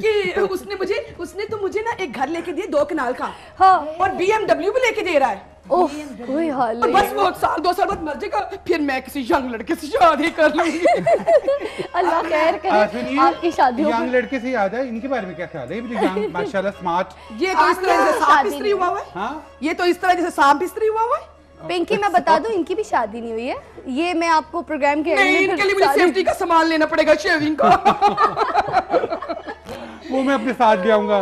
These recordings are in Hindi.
कि उसने तो मुझे ना एक घर लेके दिए 2 कनाल का, हाँ, और BMW भी लेके दे रहा है। ओह कोई हाल नहीं। बस वो 1-2 साल बाद मर जाएगा, फिर मैं किसी यंग लड़के से शादी कर लूंगी। अल्लाह खैर करे आपकी शादी। यंग लड़के से याद है, इनके बारे में क्या ख्याल है? ये भी यंग माशाल्लाह स्मार्ट। ये तो इस तरह जैसे सांप इस्त्री हुआ है। हाँ, ये तो इस तरह जैसे सांप इस्त्री हुआ है। पिंकी मैं बता दूं, इनकी भी शादी नहीं हुई है। ये मैं आपको प्रोग्राम के नहीं, इनके लिए मुझे सेफ्टी का सामान लेना पड़ेगा, शेविंग का। वो मैं अपने साथ ले आऊंगा,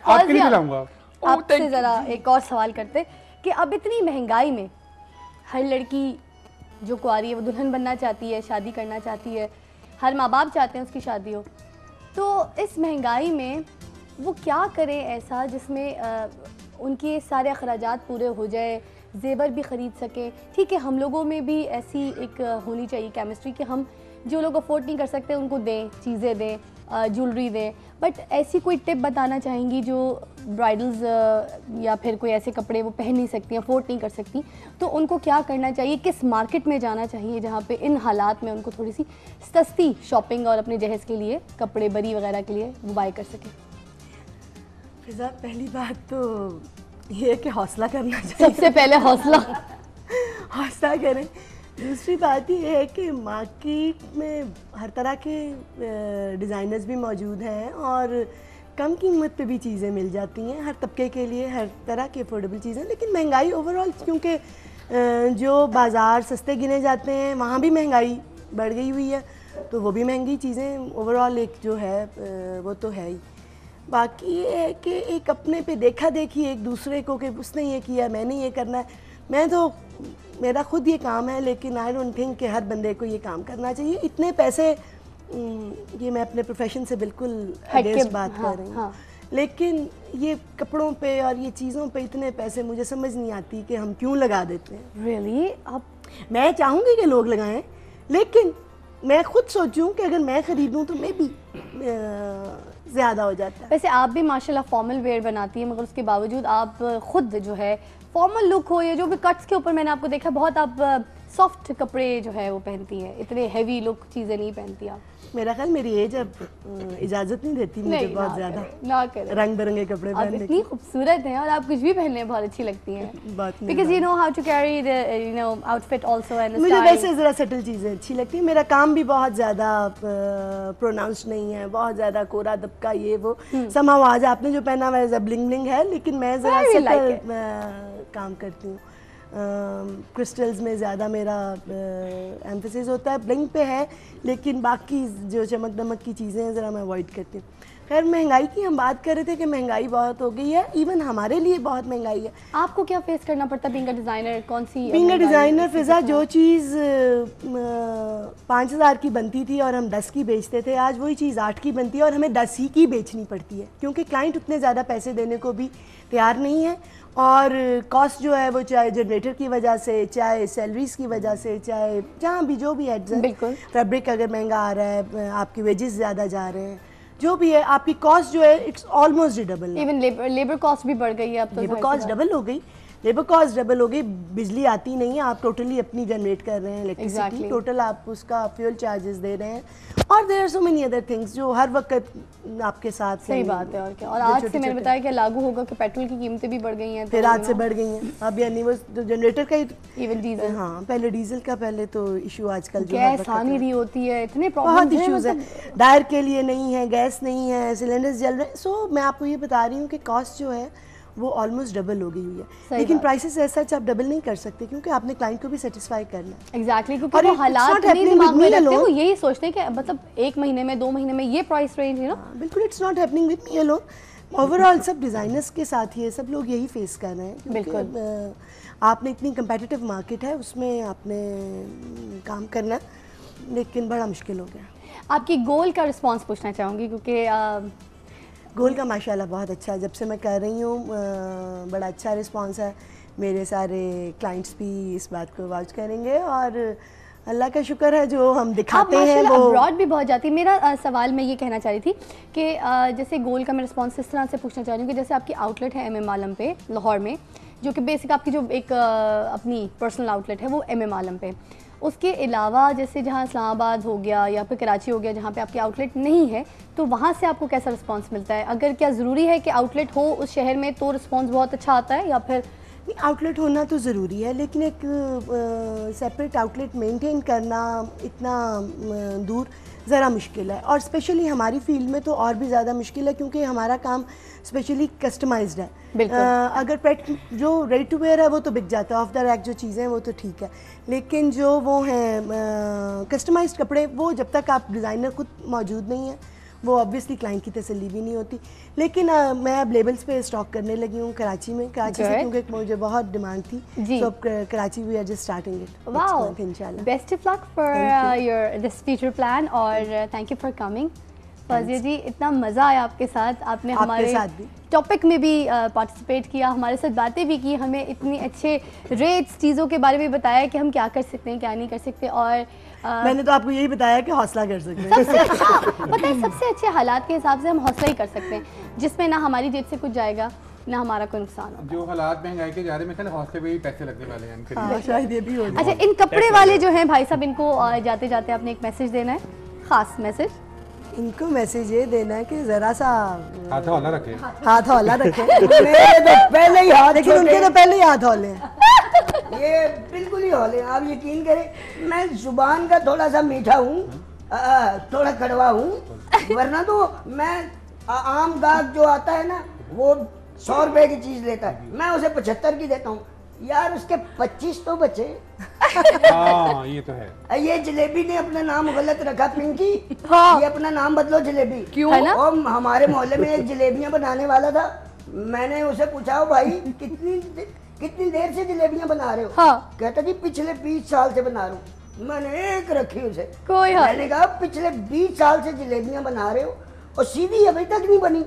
आपके लिए लाऊंगा। आपसे जरा एक और सवाल करते कि अब इतनी महंगाई में हर लड़की जो कुंवारी है वो दुल्हन बनना चाहती है, शादी करना चाहती है, हर माँ बाप चाहते हैं उसकी शादी हो, तो इस महंगाई में वो क्या करें ऐसा जिसमें उनके सारे अखराजात पूरे हो जाए, जेवर भी ख़रीद सकें। ठीक है, हम लोगों में भी ऐसी एक होनी चाहिए केमिस्ट्री कि हम जो लोग अफोर्ड नहीं कर सकते उनको दें, चीज़ें दें, ज्वेलरी दें, बट ऐसी कोई टिप बताना चाहेंगी जो ब्राइडल्स या फिर कोई ऐसे कपड़े वो पहन नहीं सकती, अफोर्ड नहीं कर सकती, तो उनको क्या करना चाहिए, किस मार्केट में जाना चाहिए जहाँ पे इन हालात में उनको थोड़ी सी सस्ती शॉपिंग और अपने जहेज़ के लिए कपड़े बरी वगैरह के लिए वो बाय कर सकें? फिजा, पहली बात तो ये है कि हौसला करना चाहिए। सबसे पहले हौसला हौसला करें। दूसरी बात ये है कि मार्केट में हर तरह के डिज़ाइनर्स भी मौजूद हैं और कम कीमत पे भी चीज़ें मिल जाती हैं हर तबके के लिए, हर तरह की अफोर्डेबल चीज़ें। लेकिन महंगाई ओवरऑल, क्योंकि जो बाज़ार सस्ते गिने जाते हैं वहाँ भी महंगाई बढ़ गई हुई है, तो वो भी महंगी चीज़ें ओवरऑल एक जो है वो तो है ही। बाकी ये है कि एक अपने पे देखा देखी एक दूसरे को कि उसने ये किया मैंने ये करना है। मैं तो, मेरा खुद ये काम है, लेकिन आई डोंट थिंक कि हर बंदे को ये काम करना चाहिए। इतने पैसे, ये मैं अपने प्रोफेशन से बिल्कुल अगेंस्ट बात कर रही हूँ, लेकिन ये कपड़ों पे और ये चीज़ों पे इतने पैसे मुझे समझ नहीं आती कि हम क्यों लगा देते हैं। रियली? अब मैं चाहूँगी कि लोग लगाएं, लेकिन मैं खुद सोचूं कि अगर मैं ख़रीदूं तो मैं भी ज़्यादा हो जाता है। वैसे आप भी माशाल्लाह फॉर्मल वेयर बनाती हैं, मगर उसके बावजूद आप खुद जो है फॉर्मल लुक हो या जो भी कट्स के ऊपर मैंने आपको देखा, बहुत आप सॉफ्ट कपड़े जो है वो पहनती हैं, इतने हैवी लुक चीज़ें नहीं पहनती आप। मेरा ख्याल मेरी एज अब इजाज़त नहीं देती मुझे बहुत ज़्यादा रंग बिरंगे कपड़े पहनने की। इतनी खूबसूरत हैं और आप कुछ भी पहनने बहुत अच्छी लगती हैं, because you know how to carry the you know outfit also and मुझे वैसे ज़रा सटल चीज़ें अच्छी लगती हैं। मेरा काम भी बहुत ज़्यादा प्रोनाउंस नहीं है, बहुत ज़्यादा कोरा दबका ये वो। समहाउ आज आपने जो पहना हुआ है ब्लिंग ब्लिंग है, लेकिन मैं ज़रा सटल काम करती हूँ। क्रिस्टल्स में ज़्यादा मेरा एम्फेसिस होता है, ब्लिंग पे है, लेकिन बाकी जो चमक दमक की चीज़ें हैं ज़रा मैं अवॉइड करती हूँ। खैर, महंगाई की हम बात कर रहे थे कि महंगाई बहुत हो गई है, इवन हमारे लिए बहुत महंगाई है। आपको क्या फेस करना पड़ता है बीइंग अ डिज़ाइनर? कौन सी बीइंग अ डिज़ाइनर फिजा, जो चीज़ 5,000 की बनती थी और हम 10 की बेचते थे, आज वही चीज़ 8 की बनती है और हमें 10 ही की बेचनी पड़ती है, क्योंकि क्लाइंट उतने ज़्यादा पैसे देने को भी तैयार नहीं है। और कॉस्ट जो है वो चाहे जनरेटर की वजह से, चाहे सैलरीज की वजह से, चाहे जहाँ भी जो भी है, फैब्रिक अगर महंगा आ रहा है, आपकी वेजेस ज़्यादा जा रहे हैं, जो भी है आपकी कॉस्ट जो है it's almost double. Even labour cost भी बढ़ गई है अब तो। लेबर कॉस्ट डबल हो गई, लेबर कॉस्ट डबल हो गई। बिजली आती नहीं है, आप टोटली अपनी जनरेट कर रहे हैं इलेक्ट्रिसिटी, टोटल आप उसका फ्यूल चार्जेस दे रहे हैं, और there are so many other things जो हर वक्त आपके साथ। सही बात है। और क्या, और आज से मैंने बताया कि लागू होगा कि पेट्रोल की कीमतें भी बढ़ गई हैं, फिर आज से बढ़ गई हैं अब, यानी वो जनरेटर का ही, इवन डीजल। हाँ, पहले डीजल का पहले तो इशू आजकल जो गैस आनी रही होती है, इतने बहुत इश्यूज है, डायर के लिए नहीं है, गैस नहीं है, सिलेंडर्स जल रहे हैं। सो मैं आपको ये बता रही हूँ कि कॉस्ट जो है वो ऑलमोस्ट डबल हो गई हुई है, लेकिन प्राइसेस ऐसा आप डबल नहीं कर सकते, क्योंकि आपने क्लाइंट को भी सेटिस्फाई करना है। एग्जैक्टली, क्योंकि वो हालात नहीं दिमाग में रखते, वो यही सोचते हैं कि मतलब 1 महीने में 2 महीने में ये प्राइस रेंज है ना। बिल्कुल, it's not happening with me alone, overall सब डिज़ाइनर्स के साथ ही सब लोग यही फेस कर रहे हैं। बिल्कुल, आपने इतनी कंपेटिटिव मार्केट है, उसमें आपने काम करना, लेकिन बड़ा मुश्किल हो गया। आपकी गोल का रिस्पॉन्स पूछना चाहूँगी, क्योंकि गोल का माशाल्लाह बहुत अच्छा है, जब से मैं कर रही हूँ बड़ा अच्छा रिस्पांस है। मेरे सारे क्लाइंट्स भी इस बात को वाच करेंगे, और अल्लाह का शुक्र है जो हम दिखाते हैं वो अब्रॉड भी बहुत जाती है। मेरा सवाल मैं ये कहना चाह रही थी कि जैसे गोल का मैं रिस्पॉन्स इस तरह से पूछना चाह रही हूँ कि जैसे आपकी आउटलेट है MM आलम पे लाहौर में, जो कि बेसिक आपकी जो एक अपनी पर्सनल आउटलेट है वो MM आलम पे, उसके अलावा जैसे जहाँ इस्लामाबाद हो गया या फिर कराची हो गया जहाँ पे आपकी आउटलेट नहीं है, तो वहाँ से आपको कैसा रिस्पांस मिलता है? अगर क्या ज़रूरी है कि आउटलेट हो उस शहर में तो रिस्पांस बहुत अच्छा आता है, या फिर आउटलेट होना तो ज़रूरी है, लेकिन एक सेपरेट आउटलेट मेंटेन करना इतना दूर ज़रा मुश्किल है, और स्पेशली हमारी फील्ड में तो और भी ज़्यादा मुश्किल है क्योंकि हमारा काम स्पेशली कस्टमाइज्ड है। अगर पेट जो रेडी टू वेयर है वो तो बिक जाता है, ऑफ द रैक जो चीज़ें हैं वो तो ठीक है, लेकिन जो वो हैं कस्टमाइज्ड कपड़े, वो जब तक आप डिज़ाइनर खुद मौजूद नहीं है वो ऑब्वियसली क्लाइंट की तसल्ली भी नहीं होती। लेकिन मैं अब लेबल्स पे स्टॉक करने लगी हूँ कराची में, कराची से क्योंकि मुझे बहुत डिमांड थी, तो अब Karachi we are just starting it wow, इंशाल्लाह। Best of luck for your this future plan, और thank you for coming. Fauzia ji, इतना मज़ा आया आपके साथ, आपने हमारे टॉपिक में भी पार्टिसिपेट किया, हमारे साथ बातें भी की, हमें इतनी अच्छे रेट्स चीज़ों के बारे में बताया कि हम क्या कर सकते हैं क्या नहीं कर सकते, और मैंने तो आपको यही बताया कि हौसला कर सकते हैं। सबसे अच्छा पता है, सबसे अच्छे हालात के हिसाब से हम हौसला ही कर सकते हैं, जिसमें ना हमारी जेब से कुछ जाएगा ना हमारा कोई नुकसान होगा। जो हालात महंगाई के जा रहे हैं, हौसले पे ही पैसे लगने वाले हैं। शायद ये भी हो जाए। अच्छा, इन कपड़े वाले जो हैं भाई साहब, इनको जाते जाते आपने एक मैसेज देना है, खास मैसेज। इनको मैसेज ये देना है कि जरा सा हाथ हौला रखे, हाथ हौला रखे। मेरे तो पहले ही हाथ, लेकिन उनके तो पहले ही हाथ हौले हैं। ये बिल्कुल ही हौले, आप यकीन करें मैं जुबान का थोड़ा सा मीठा हूँ, थोड़ा कड़वा हूँ, वरना तो मैं आम गाहक जो आता है ना वो 100 रुपए की चीज लेता है, मैं उसे 75 की देता हूँ। यार उसके 25 तो बचे। हाँ, ये तो है। ये जलेबी ने अपना नाम गलत रखा, पिंकी। हाँ। ये अपना नाम बदलो जलेबी। क्यों? है ना? और हमारे मोहल्ले में एक जलेबियां बनाने वाला था, मैंने उसे पूछा भाई कितनी देर से जलेबियां बना रहे हो? हाँ। कहता जी पिछले 20 साल से बना रहा हूँ। मैंने एक रखी उसे, कोई हाल। मैंने कहा पिछले 20 साल से जलेबियां बना रहे हो और सीधी अभी तक नहीं बनी।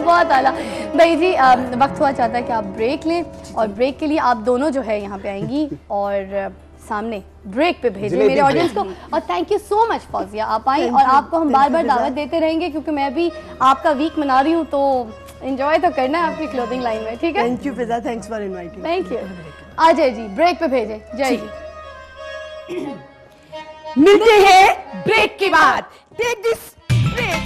बहुत आला। भाई जी, वक्त हुआ चाहता है कि आप ब्रेक लें, और ब्रेक के लिए आप दोनों जो है यहाँ पे आएंगी और सामने ब्रेक पे भेजें मेरे ऑडियंस को। और thank you so much Fauzia, आप आई, और आपको हम बार बार दावत देते रहेंगे क्योंकि मैं भी आपका वीक मना रही हूँ, तो एंजॉय तो करना है आपकी क्लोथिंग लाइन में, ठीक है? Thank you Fiza, thanks for inviting. Thank you. आ जाए जी, ब्रेक पे भेजें। जय जी। मिलते हैं ब्रेक के बाद। Take this break.